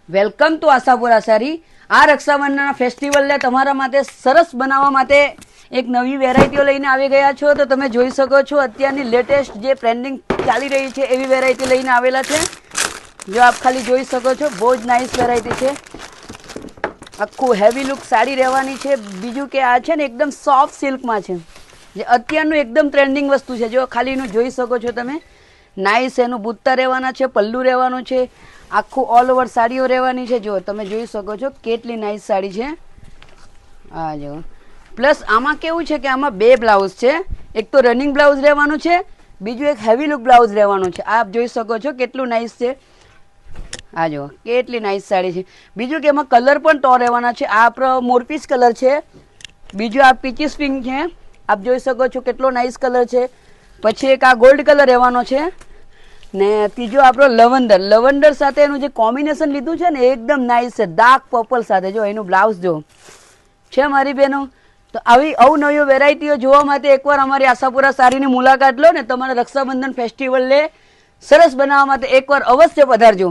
Welcome to Ashapura સારી। આ રક્ષાબંધનના ફેસ્ટિવલને તમારા માટે સરસ બનાવવા માટે એક નવી વેરાયટીઓ લઈને આવી ગયા છો। તો તમે જોઈ શકો છો અત્યારની લેટેસ્ટ જે ટ્રેન્ડિંગ ચાલી રહી છે એવી વેરાયટી લઈને આવેલા છે। જો આપ ખાલી જોઈ શકો છો, બહુ જ નાઇસ વેરાયટી છે। આખું હેવી લુક સાડી રહેવાની છે। બીજું કે આ છે ને એકદમ સોફ્ટ સિલ્કમાં છે, જે અત્યારનું એકદમ ટ્રેન્ડિંગ વસ્તુ છે। જો ખાલી એનું જોઈ શકો છો તમે, નાઇસ એનું બુટ્ટા રહેવાના છે, પલ્લુ રહેવાનું છે, આખું ઓલ ઓવર સાડીઓ રહેવાની છે। જો તમે જોઈ શકો છો કેટલી નાઇસ સાડી છે આ જો। પ્લસ આમાં કેવું છે કે આમાં બે બ્લાઉઝ છે, એક તો રનિંગ બ્લાઉઝ રહેવાનું છે, બીજું એક હેવી લુક બ્લાઉઝ રહેવાનું છે। આપ જોઈ શકો છો કેટલું નાઇસ છે આ જો, કેટલી નાઇસ સાડી છે। બીજું કે એમાં કલર પણ તો રહેવાના છે। આ આપણો મોરપીસ કલર છે, બીજું આ પીચીસ પિંક છે, આપ જોઈ શકો છો કેટલો નાઇસ કલર છે। પછી એક આ ગોલ્ડ કલર રહેવાનો છે ને ત્રીજો આપણો લવંડર, લવંડર સાથે એનું જે કોમ્બિનેશન લીધું છે ને એકદમ નાઇસ છે, ડાર્ક પર્પલ સાથે। જો એનું બ્લાઉઝ જો છે મારી બહેનો। તો આવી અવનવી વેરાયટીઓ જોવા માટે એકવાર અમારી આશાપુરા સારીની મુલાકાત લો ને તમારા રક્ષાબંધન ફેસ્ટિવલને સરસ બનાવવા માટે એકવાર અવશ્ય પધારજો।